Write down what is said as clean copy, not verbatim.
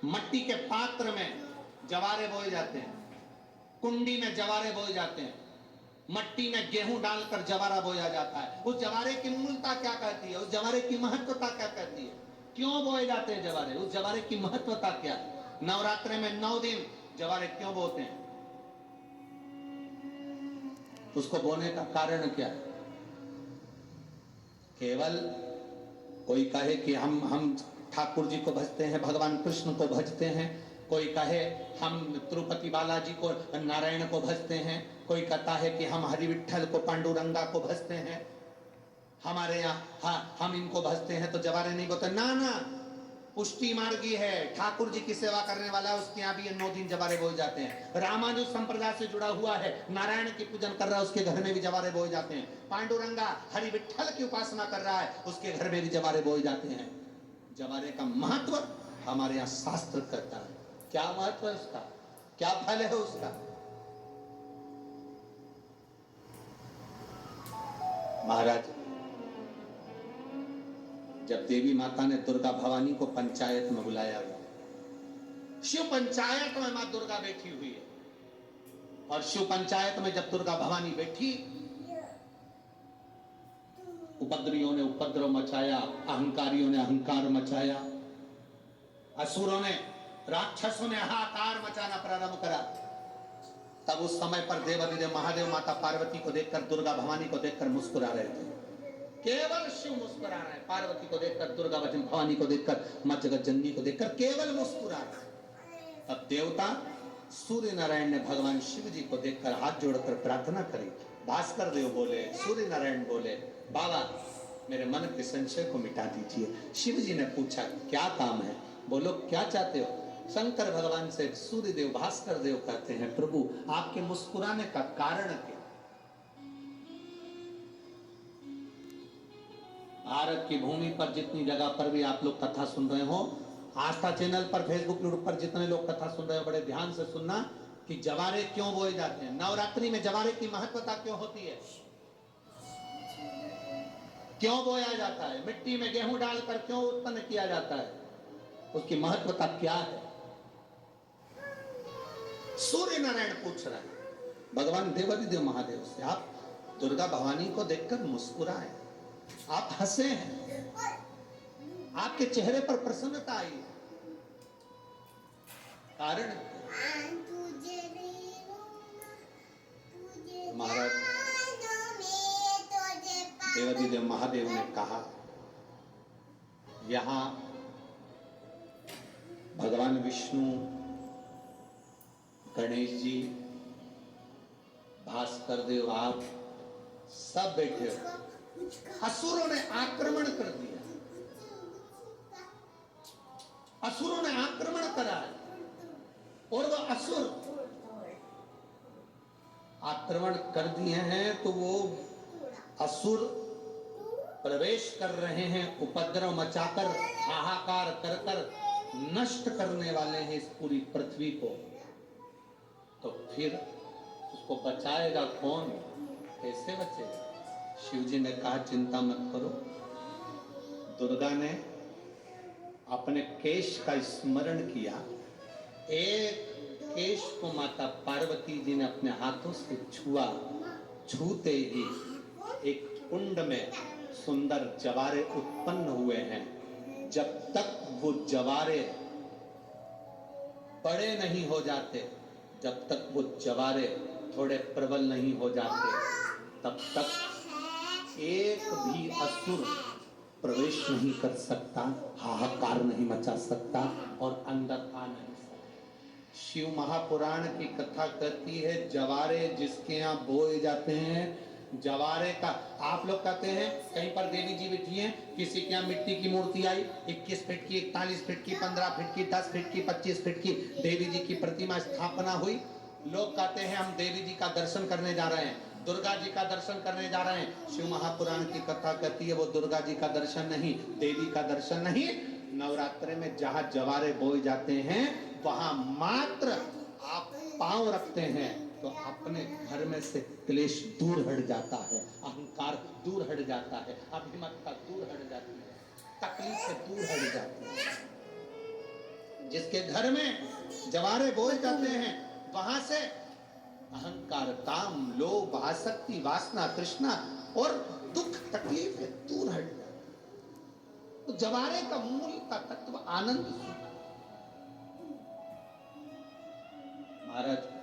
मट्टी के पात्र में जवारे बोए जाते हैं, कुंडी में जवारे बोए जाते हैं, मट्टी में गेहूं डालकर जवारा बोया जाता है। उस जवारे की मूलता क्या कहती है, उस जवारे की महत्वता क्या कहती है, क्यों बोए जाते हैं जवारे, उस जवारे की महत्वता क्या है? नवरात्रि में 9 दिन जवारे क्यों बोते हैं, उसको बोने का कारण क्या है? केवल कोई कहे कि हम ठाकुर जी को भजते हैं, भगवान कृष्ण को भजते हैं, कोई कहे हम तिरुपति बालाजी को, नारायण को भजते हैं, कोई कहता है कि हम हरि विठल को, पांडुरंगा को भजते हैं, हमारे यहाँ हम इनको भजते हैं तो जवारे नहीं बोते। ना ना, पुष्टि मार्गी है, ठाकुर जी की सेवा करने वाला है, उसके यहाँ भी ये 9 दिन जवारे बोए जाते हैं। रामानुज संप्रदाय से जुड़ा हुआ है, नारायण की पूजन कर रहा है, उसके घर में भी जवारे बोए जाते हैं। पांडुरंगा हरि विठल की उपासना कर रहा है, उसके घर में भी जवारे बोए जाते हैं। जवारे का महत्व हमारे यहाँ शास्त्र कहता है। क्या महत्व है उसका, क्या फल है उसका? महाराज, जब देवी माता ने दुर्गा भवानी को पंचायत में बुलाया गया, शिव पंचायत में मां दुर्गा बैठी हुई है, और शिव पंचायत में जब दुर्गा भवानी बैठी, उपद्रवियों ने उपद्रव मचाया, अहंकारियों ने अहंकार मचाया, असुरों ने, राक्षसों ने हाहाकार मचाना प्रारंभ करा। तब उस समय पर देवाधिदेव महादेव माता पार्वती को देखकर, दुर्गा भवानी को देखकर मुस्कुरा रहे थे। केवल शिव मुस्कुरा रहे हैं, पार्वती को देखकर, दुर्गा भवानी को देखकर, मां जगत जननी को देखकर केवल मुस्कुरा रहे। तब देवता सूर्य नारायण ने भगवान शिव जी को देखकर हाथ जोड़कर प्रार्थना करी। भास्कर देव बोले, सूर्य नारायण बोले, बाबा मेरे मन के संशय को मिटा दीजिए। शिव जी ने पूछा क्या काम है, बोलो क्या चाहते हो? शंकर भगवान से सूर्य देव, भास्कर देव कहते हैं, प्रभु आपके मुस्कुराने का कारण क्या? भारत की भूमि पर जितनी जगह पर भी आप लोग कथा सुन रहे हो, आस्था चैनल पर, फेसबुक पर जितने लोग कथा सुन रहे हो, बड़े ध्यान से सुनना कि जवारे क्यों बोए जाते हैं। नवरात्रि में जवारे की महत्वता क्यों होती है, क्यों बोया जाता है, मिट्टी में गेहूं डालकर क्यों उत्पन्न किया जाता है, उसकी महत्वता क्या है? सूर्य नारायण पूछ रहे हैं भगवान देवाधिदेव महादेव से, आप दुर्गा भवानी को देखकर मुस्कुराए, आप हंसे हैं, आपके चेहरे पर प्रसन्नता आई है, कारण महाराज देवाधिदेव महादेव ने कहा, यहां भगवान विष्णु, गणेश जी, भास्कर देव, आप सब बैठे हो। असुरों ने आक्रमण कर दिया, असुरों ने आक्रमण करा है, और वो असुर आक्रमण कर दिए हैं तो वो असुर प्रवेश कर रहे हैं, उपद्रव मचाकर, हाहाकार कर कर नष्ट करने वाले हैं इस पूरी पृथ्वी को। तो फिर उसको बचाएगा कौन, कैसे बचेगा? शिव जी ने कहा चिंता मत करो। दुर्गा ने अपने केश का स्मरण किया, एक केश को माता पार्वती जी ने अपने हाथों से छुआ, छूते ही एक कुंड में सुंदर जवारे उत्पन्न हुए हैं। जब तक वो जवारे बड़े नहीं हो जाते, जब तक वो जवारे थोड़े प्रबल नहीं हो जाते, तब तक एक भी असुर प्रवेश नहीं कर सकता, हाहाकार नहीं मचा सकता और अंदर आ नहीं सकता। शिव महापुराण की कथा कहती है, जवारे जिसके यहाँ बोए जाते हैं, जवारे का, आप लोग कहते हैं कहीं पर देवी जी बैठी हैं, किसी के यहाँ मिट्टी की मूर्ति आई, 21 फीट की, 41 फीट की, 15 फीट की, 10 फीट की, 25 फीट की देवी जी की प्रतिमा स्थापना हुई। लोग कहते हैं हम देवी जी का दर्शन करने जा रहे हैं, दुर्गा जी का दर्शन करने जा रहे हैं। शिव महापुराण की कथा कहती है वो दुर्गा जी का दर्शन नहीं, देवी का दर्शन नहीं। नवरात्रि में जहां जवारे बोए जाते हैं वहां मात्र आप पांव रखते हैं तो अपने घर में से क्लेश दूर हट जाता है, अहंकार दूर हट जाता है, अभिमतता दूर हट जाती है, तकलीफ से दूर हट जाती है। जिसके घर में जवारे बोए जाते हैं वहां से अहंकार, काम, लोभ, आसक्ति, वासना, तृष्णा और दुख, तकलीफ दूर हट जाए। तो जवारे का मूल का तत्व आनंद सुख। महाराज